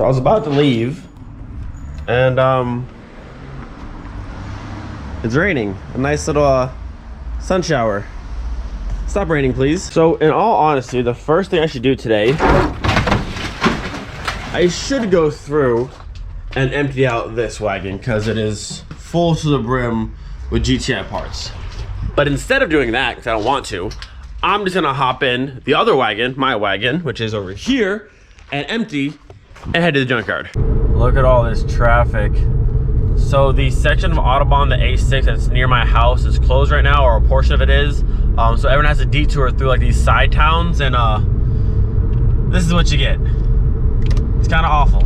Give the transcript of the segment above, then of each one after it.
So I was about to leave, and it's raining. A nice little sun shower. Stop raining, please. So in all honesty, the first thing I should do today, I should go through and empty out this wagon because it is full to the brim with GTI parts. But instead of doing that, because I don't want to, I'm just gonna hop in the other wagon, my wagon, which is over here, and empty and head to the junkyard. Look at all this traffic. So the section of Autobahn, the A6 that's near my house is closed right now, or a portion of it is. So everyone has to detour through like these side towns, and this is what you get. It's kind of awful.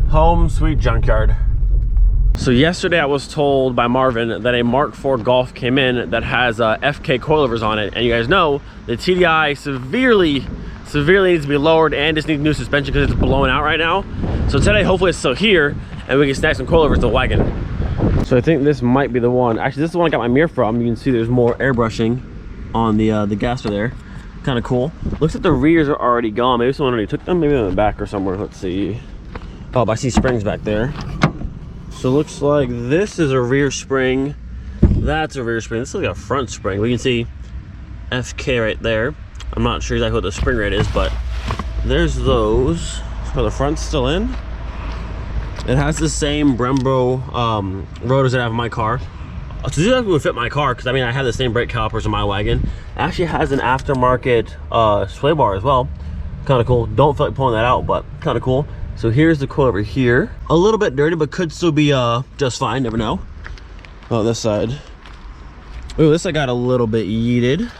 Home sweet junkyard. So yesterday I was told by Marvin that a Mark IV Golf came in that has FK coilovers on it, and you guys know the TDI severely needs to be lowered and just needs new suspension because it's blowing out right now. So today hopefully it's still here and we can snag some coilovers to the wagon. So I think this might be the one. Actually, this is the one I got my mirror from. You can see there's more airbrushing on the gasser there. Kind of cool. Looks like the rears are already gone. Maybe someone already took them. Maybe in the back or somewhere. Let's see. Oh, I see springs back there. So it looks like this is a rear spring. That's a rear spring. This is like a front spring. We can see FK right there. I'm not sure exactly what the spring rate is, but there's those. So the front's still in. It has the same Brembo rotors that I have in my car. So these actually would fit my car because I mean I have the same brake calipers in my wagon. It actually has an aftermarket sway bar as well. Kind of cool. Don't feel like pulling that out, but kind of cool. So here's the coil over here. A little bit dirty, but could still be just fine. Never know. Oh, this side. Ooh, this side got a little bit yeeted.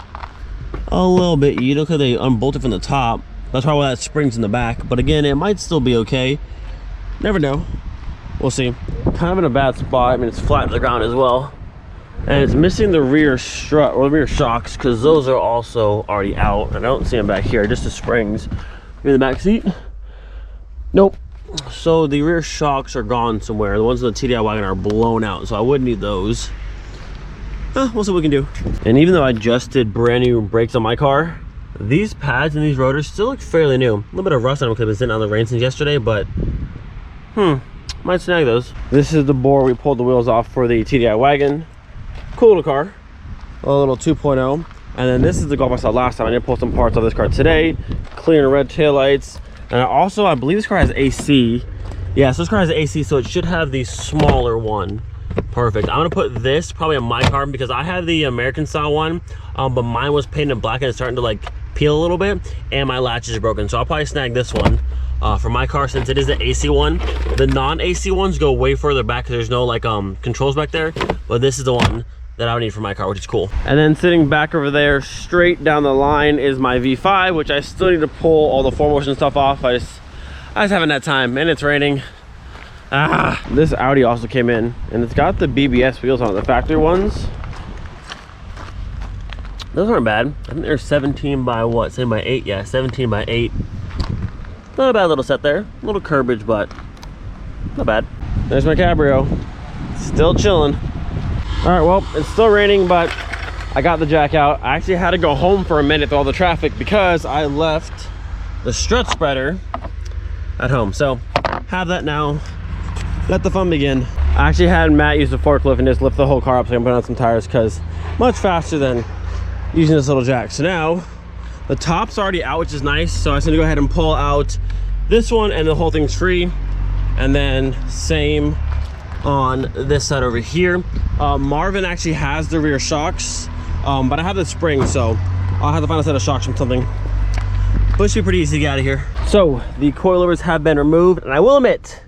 A little bit yeeted because they unbolted from the top. That's probably why that spring's in the back. But again, it might still be okay. Never know. We'll see. Kind of in a bad spot. I mean, it's flat to the ground as well. And it's missing the rear strut or the rear shocks because those are also already out. I don't see them back here, just the springs. In the back seat. Nope. So the rear shocks are gone somewhere. The ones in the TDI wagon are blown out, so I would need those. We'll see what we can do. And even though I just did brand new brakes on my car, these pads and these rotors still look fairly new. A little bit of rust on them because I've been sitting on the rain since yesterday, but might snag those. This is the bore we pulled the wheels off for the TDI wagon. Cool little car. A little 2.0. And then this is the Golf I saw last time. I did pull some parts of this car today. Clear and red taillights. And I believe this car has AC. Yeah, so this car has AC, so it should have the smaller one. Perfect. I'm gonna put this probably on my car because I have the American style one, but mine was painted black and it's starting to like peel a little bit, and my latch is broken. So I'll probably snag this one for my car since it is the AC one. The non-AC ones go way further back because there's no like controls back there, but this is the one that I would need for my car, which is cool. And then sitting back over there, straight down the line is my V5, which I still need to pull all the 4Motion stuff off. I just haven't had time, and it's raining. This Audi also came in, and it's got the BBS wheels on it, the factory ones. Those aren't bad. I think they're 17 by what? 7 by 8? Yeah, 17 by 8. Not a bad little set there. A little curbage, but not bad. There's my Cabrio. Still chilling. All right, well, it's still raining, but I got the jack out. I actually had to go home for a minute with all the traffic because I left the strut spreader at home. So have that now. Let the fun begin. I actually had Matt use the forklift and just lift the whole car up so I can put on some tires because much faster than using this little jack. So now the top's already out, which is nice. So I just gonna go ahead and pull out this one and the whole thing's free. And then same on this side over here. Marvin actually has the rear shocks, but I have the spring, so I'll have to find a set of shocks from something. But it should be pretty easy to get out of here. So the coilovers have been removed, and I will admit,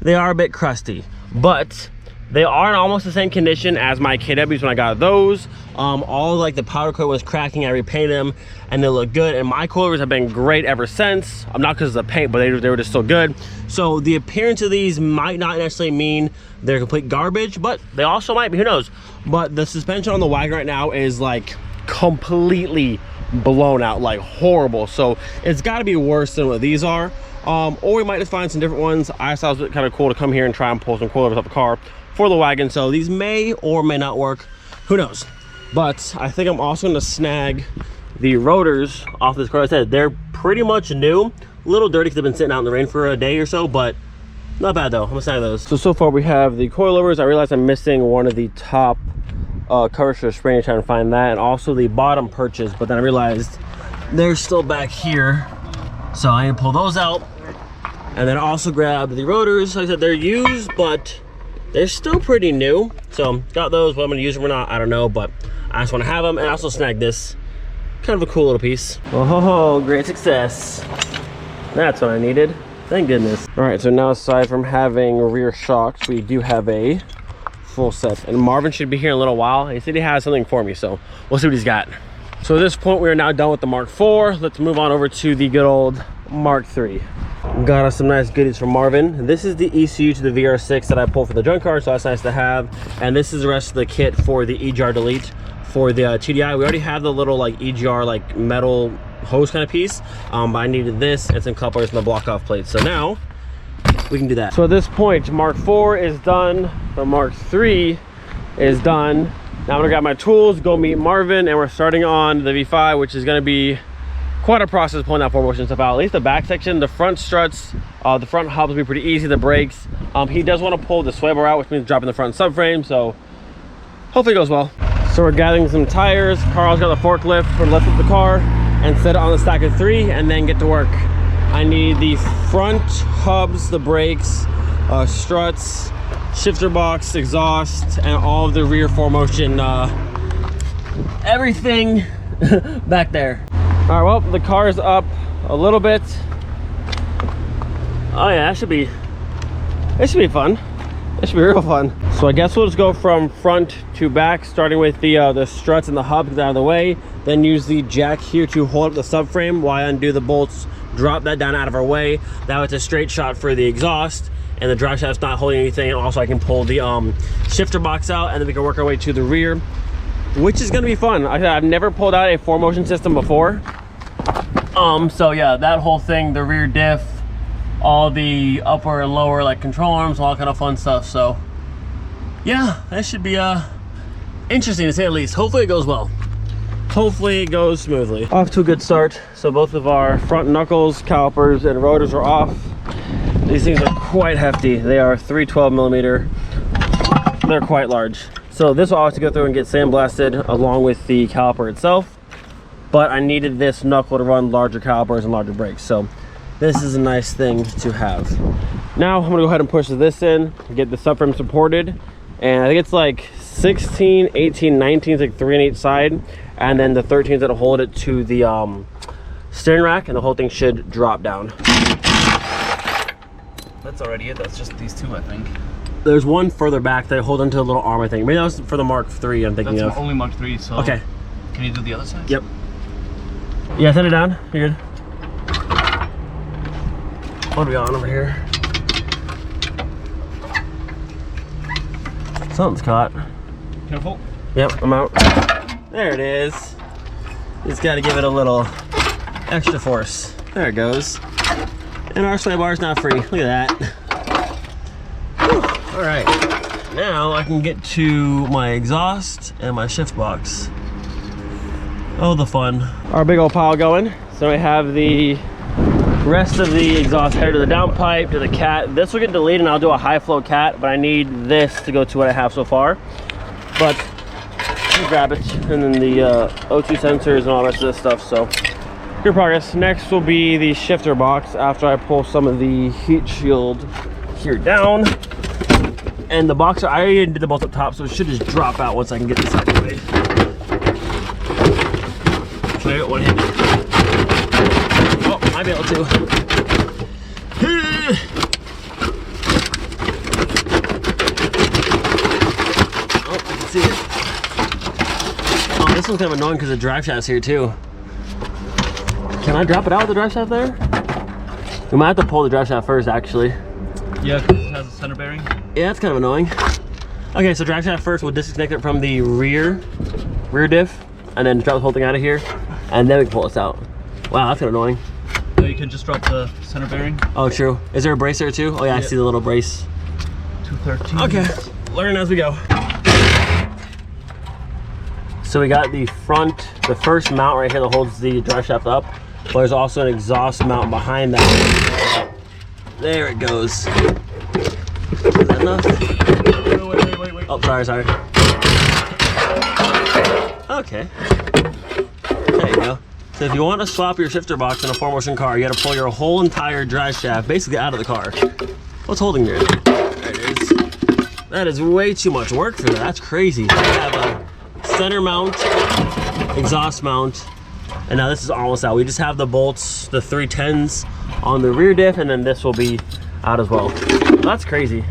they are a bit crusty, but they are in almost the same condition as my KWs when I got those. All like the powder coat was cracking. I repainted them and they look good, and my coilovers have been great ever since. Not because of the paint, but they were just so good. So the appearance of these might not necessarily mean they're complete garbage, but they also might be, who knows. But the suspension on the wagon right now is like completely blown out, like horrible. So it's got to be worse than what these are. Or we might just find some different ones. I thought it was kind of cool to come here and try and pull some coilovers off the car for the wagon. So these may or may not work, who knows. But I think I'm also going to snag the rotors off this car. Like I said, they're pretty much new. A little dirty because they've been sitting out in the rain for a day or so, but not bad though. I'm gonna snag those. So far we have the coilovers. I realized I'm missing one of the top covers for the spring, trying to find that, and also the bottom perches, but then I realized they're still back here. So I need to pull those out. And then also grabbed the rotors. Like I said, they're used, but they're still pretty new. So got those. Whether I'm gonna use them or not, I don't know, but I just want to have them. And I also snagged this. Kind of a cool little piece. Oh, ho, ho, great success. That's what I needed. Thank goodness. All right, so now aside from having rear shocks, we do have a full set. And Marvin should be here in a little while. He said he has something for me, so we'll see what he's got. So at this point, we are now done with the Mark IV. Let's move on over to the good old Mark III. Got us some nice goodies from Marvin. This is the ECU to the VR6 that I pulled for the Junkyard, so that's nice to have. And this is the rest of the kit for the EGR Delete for the TDI. We already have the little like EGR like metal hose kind of piece, but I needed this and some couplers and the block off plates. So now we can do that. So at this point, Mark IV is done. The Mark III is done. Now I'm gonna grab my tools, go meet Marvin, and we're starting on the V5, which is gonna be quite a process pulling that 4Motion stuff out. At least the back section, the front struts, the front hubs will be pretty easy, the brakes. He does want to pull the sway bar out, which means dropping the front subframe, so hopefully it goes well. So we're gathering some tires. Carl's got the forklift. We're gonna lift up the car and set it on the stack of 3 and then get to work. I need the front hubs, the brakes, struts, shifter box, exhaust, and all of the rear 4Motion, everything back there. All right, well, the car is up a little bit. Oh yeah, it should be fun. It should be real fun. So I guess we'll just go from front to back, starting with the struts and the hubs out of the way, then use the jack here to hold up the subframe while I undo the bolts, drop that down out of our way. Now it's a straight shot for the exhaust, and the drive shaft's not holding anything. And also I can pull the shifter box out, and then we can work our way to the rear, which is gonna be fun. I've never pulled out a 4Motion system before. So yeah, that whole thing, the rear diff, all the upper and lower like control arms, all kind of fun stuff. So yeah, that should be interesting to say the least. Hopefully it goes well. Hopefully it goes smoothly. Off to a good start. So both of our front knuckles, calipers, and rotors are off. These things are quite hefty. They are 312 millimeter. They're quite large. So this will have to go through and get sandblasted along with the caliper itself. But I needed this knuckle to run larger calipers and larger brakes. So this is a nice thing to have. Now I'm gonna go ahead and push this in, get the subframe supported. And I think it's like 16, 18, 19, it's like 3 on each side. And then the 13's that'll hold it to the steering rack, and the whole thing should drop down. That's already it, that's just these 2, I think. There's one further back that I hold onto a little arm, I think. Maybe that was for the Mark III I'm thinking of. That's only Mark III, so... Okay. Can you do the other side? Yep. Yeah, set it down. You're good. What are we on over here? Something's caught. Careful. Yep, I'm out. There it is. Just got to give it a little extra force. There it goes. And our sway bar is not free. Look at that. Whew. All right. Now I can get to my exhaust and my shift box. Oh, the fun. Our big old pile going. So we have the rest of the exhaust header to the downpipe, to the cat. This will get deleted and I'll do a high flow cat, but I need this to go to what I have so far. But I'll grab it. And then the O2 sensors and all the rest of this stuff. So good progress. Next will be the shifter box after I pull some of the heat shield here down. And the box, I already did the bolts up top, so it should just drop out once I can get this out of the way. Try it one handed. Oh, might be able to. Oh, I can see it. Oh, this one's kind of annoying because the drive shaft's here too. Can I drop it out with the drive shaft there? We might have to pull the drive shaft first, actually. Yeah, because it has a center bearing. Yeah, that's kind of annoying. Okay, so drive shaft first, we'll disconnect it from the rear diff, and then drop the whole thing out of here, and then we can pull this out. Wow, that's kind of annoying. No, you can just drop the center bearing. Oh, true. Is there a brace there too? Oh yeah, I see the little brace. 213. Okay, learn as we go. So we got the front, the first mount right here that holds the drive shaft up. but there's also an exhaust mount behind that. There it goes. Is that enough? Wait. Oh, sorry. Okay. There you go. So if you want to swap your shifter box in a 4Motion car, you got to pull your whole entire drive shaft basically out of the car. What's holding you? There it is. That is way too much work for that. That's crazy. I have a center mount, exhaust mount, and now this is almost out. We just have the bolts, the 310s on the rear diff, and then this will be out as well. That's crazy.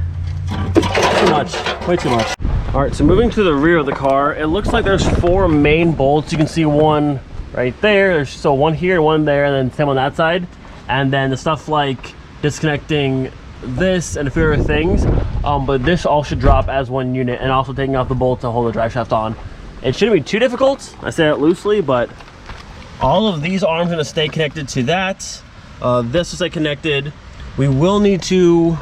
Too much, way too much. All right, so moving to the rear of the car, it looks like there's 4 main bolts. You can see one right there. There's so one here, one there, and then same on that side. And then the stuff like disconnecting this and a few other things. But this all should drop as one unit, and also taking off the bolt to hold the drive shaft on. It shouldn't be too difficult. I say it loosely, but all of these arms are gonna stay connected to that. This will stay connected. We will need to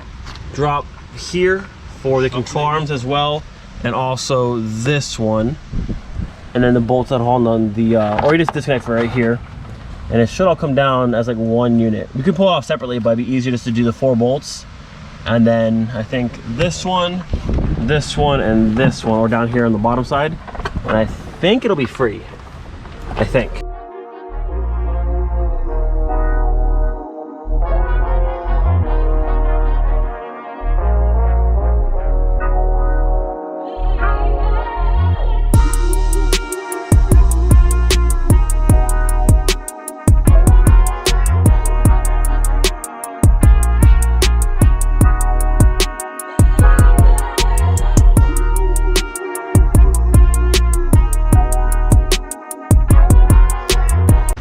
drop here for the control arms as well, and also this one, and then the bolts that hold on the or you just disconnect for right here, and it should all come down as like one unit. We could pull off separately, but it'd be easier just to do the 4 bolts, and then I think this one, and this one are down here on the bottom side, and I think it'll be free. I think.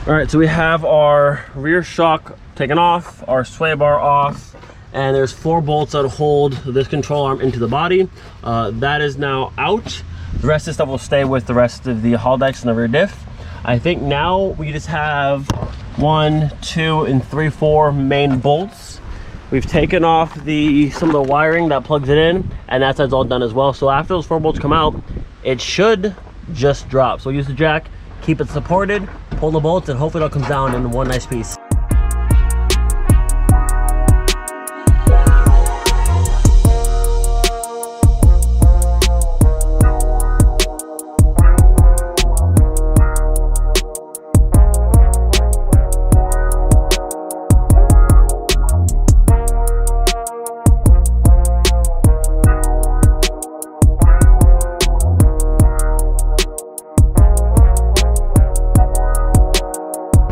All right, so we have our rear shock taken off, our sway bar off, and there's 4 bolts that hold this control arm into the body. That is now out. The rest of the stuff will stay with the rest of the hull decks and the rear diff. I think now we just have 1, 2, and 3, 4 main bolts. We've taken off some of the wiring that plugs it in, and that side's all done as well. So after those 4 bolts come out, it should just drop. So we'll use the jack, keep it supported, pull the bolts, and hopefully it'll come down in one nice piece.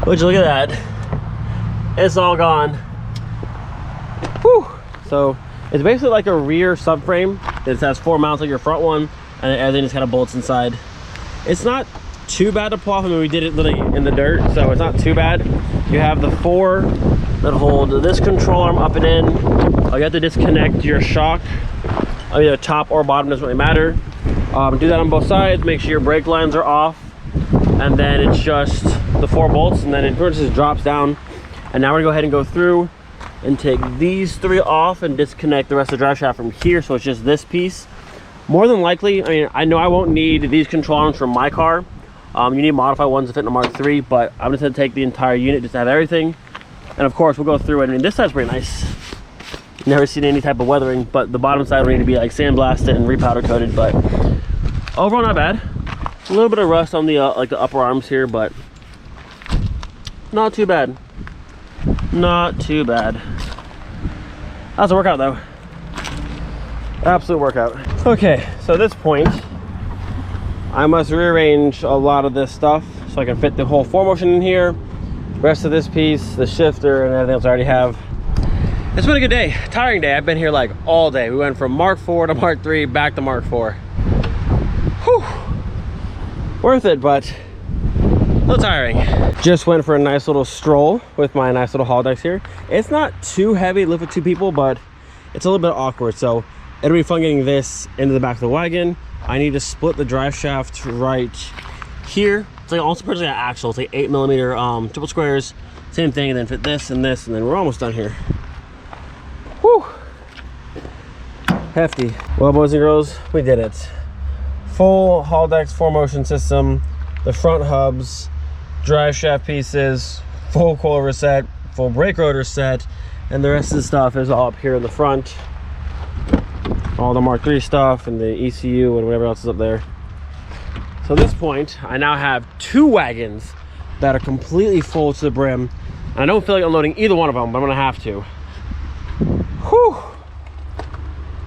Would you look at that? It's all gone. Whew. So it's basically like a rear subframe. It has 4 mounts like your front one, and everything just kind of bolts inside. It's not too bad to pull off. I mean, we did it literally in the dirt, so it's not too bad. You have the 4 that hold this control arm up and in. You have to disconnect your shock, either top or bottom, doesn't really matter. Do that on both sides. Make sure your brake lines are off, and then it's just the 4 bolts, and then it just drops down. And now we're gonna go ahead and go through and take these 3 off and disconnect the rest of the drive shaft from here, so it's just this piece. More than likely, I mean, I know I won't need these control arms from my car. You need modified ones to fit in a Mark III, but I'm just gonna take the entire unit just to have everything. And of course, we'll go through it. I mean, this side's pretty nice. Never seen any type of weathering, but the bottom side will need to be like sandblasted and repowder coated, but overall not bad. A little bit of rust on the like the upper arms here, but not too bad. Not too bad. That's a workout though. Absolute workout. Okay, so at this point, I must rearrange a lot of this stuff so I can fit the whole 4Motion in here, rest of this piece, the shifter, and everything else I already have. It's been a good day, tiring day. I've been here like all day. We went from Mark IV to Mark III, back to Mark IV. Whew. Worth it, but a little tiring. Just went for a nice little stroll with my nice little haul decks here. It's not too heavy to lift with 2 people, but it's a little bit awkward. So it'll be fun getting this into the back of the wagon. I need to split the drive shaft right here. It's like also pretty like an axle. It's like 8mm triple squares. Same thing, and then fit this and this, and then we're almost done here. Whew. Hefty. Well, boys and girls, we did it. Full haul decks 4Motion system, the front hubs, drive shaft pieces, full coilover set, full brake rotor set, and the rest of the stuff is all up here in the front. All the Mark 3 stuff and the ECU and whatever else is up there. So at this point, I now have 2 wagons that are completely full to the brim. I don't feel like unloading either one of them, but I'm gonna have to. Whew,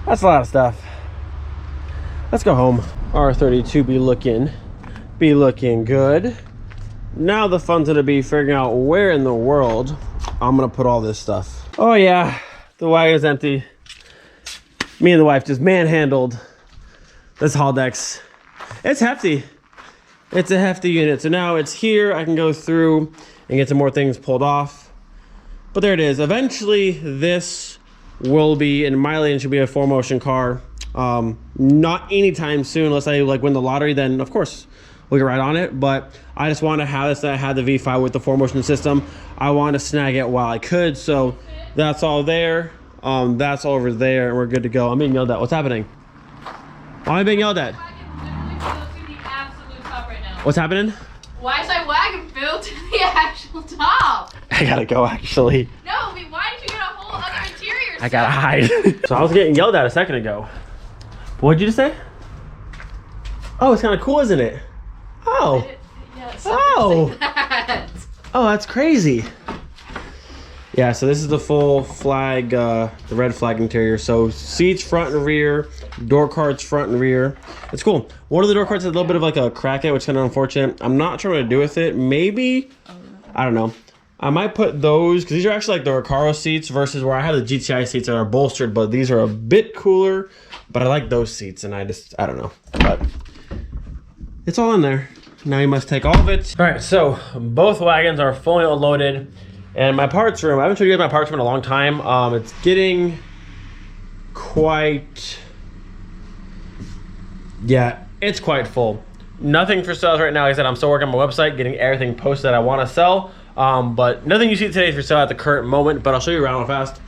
that's a lot of stuff. Let's go home. R32 be looking good. Now the fun's gonna be figuring out where in the world I'm gonna put all this stuff. Oh yeah, the wagon is empty. Me and the wife just manhandled this Haldex. It's hefty. It's a hefty unit. So now it's here. I can go through and get some more things pulled off. But there it is. Eventually, this will be in Miley and should be a 4Motion car. Not anytime soon, unless I like win the lottery. Then of course we can ride on it. But I just want to have this. I had the V5 with the 4Motion system. I wanted to snag it while I could. So that's all there. That's all over there, and we're good to go. I'm being yelled at. What's happening? Why am I being yelled at? What's happening? Why is my wagon filled to the actual top? I gotta go, actually. No, I mean, why did you get a whole other interior stuff? I gotta hide. So I was getting yelled at a second ago. What'd you just say? Oh, it's kind of cool, isn't it? Oh. Yeah, Oh. that. Oh, that's crazy. Yeah, so this is the full flag, the red flag interior. So seats front and rear, door cards front and rear. It's cool. One of the door cards has a little bit of like a crack in it, which is kind of unfortunate. I'm not sure what to do with it. Maybe, I don't know. I might put those, because these are actually like the Recaro seats versus where I have the GTI seats that are bolstered, but these are a bit cooler. But I like those seats, and I don't know. But it's all in there. Now you must take all of it. All right, so both wagons are fully unloaded. And my parts room, I haven't showed you guys my parts room in a long time. It's getting quite, yeah, it's quite full. Nothing for sales right now. Like I said, I'm still working on my website, getting everything posted that I want to sell. But nothing you see today is for sale at the current moment, but I'll show you around real fast.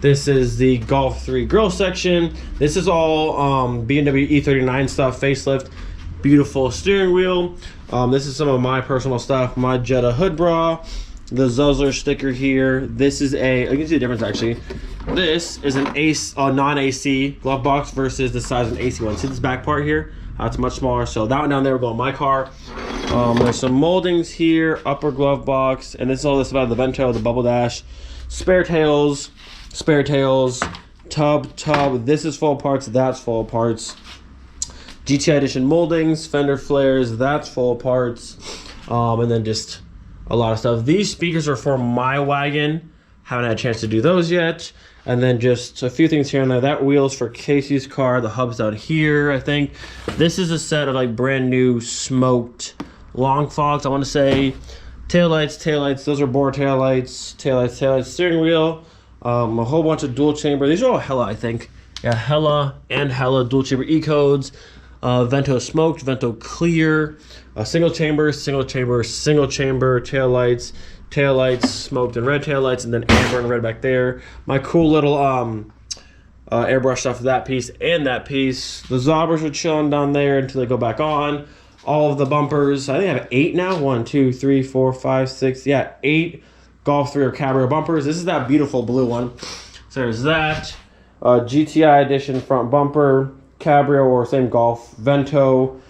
This is the Golf 3 grill section. This is all BMW E39 stuff, facelift, beautiful steering wheel. This is some of my personal stuff, my Jetta hood bra. The Zuzzler sticker here. This is you can see the difference actually. This is an non-AC glove box versus the size of an AC one. See this back part here? It's much smaller. So that one down there will go in my car. There's some moldings here, upper glove box, and this is all this about the Vento, the bubble dash, spare tails, tub. This is full parts, that's full parts. GTI edition moldings, fender flares, that's full parts, and then just a lot of stuff. These speakers are for my wagon. Haven't had a chance to do those yet. And then just a few things here and there. That wheel's for Casey's car. The hub's down here, I think. This is a set of like brand new smoked long fogs, I want to say. Taillights. Those are Bore taillights. Steering wheel. A whole bunch of dual chamber. These are all Hella, I think. Yeah, Hella and Hella dual chamber E-codes. Vento smoked, Vento clear. Single chamber, taillights, smoked and red taillights, and then amber and red back there. My cool little airbrush stuff for that piece and that piece. The Zobbers are chilling down there until they go back on. All of the bumpers, I think I have 8 now. 1, 2, 3, 4, 5, 6. Yeah, 8 Golf 3 or Cabrio bumpers. This is that beautiful blue one. So there's that. GTI edition front bumper, Cabrio or same Golf, Vento.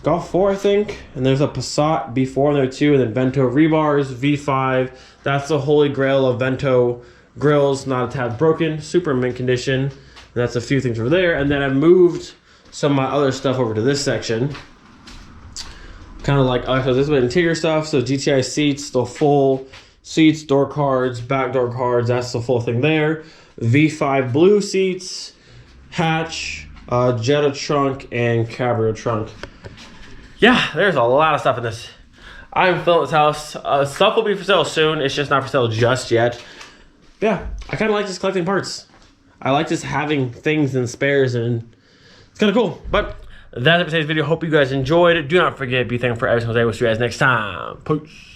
Golf 4, I think, and there's a Passat B4 in there too, and then Vento rebars, V5. That's the holy grail of Vento grills, not a tad broken, super mint condition. And that's a few things over there. And then I moved some of my other stuff over to this section. Kind of like, so this is my interior stuff. So GTI seats, the full seats, door cards, back door cards. That's the full thing there. V5 blue seats, hatch, Jetta trunk, and Cabrio trunk. Yeah, there's a lot of stuff in this. I'm filling this house. Stuff will be for sale soon. It's just not for sale just yet. Yeah, I kind of like just collecting parts. I like just having things and spares, and it's kind of cool. But that's it for today's video. Hope you guys enjoyed it. Do not forget, be thankful for every single day. We'll see you guys next time. Peace.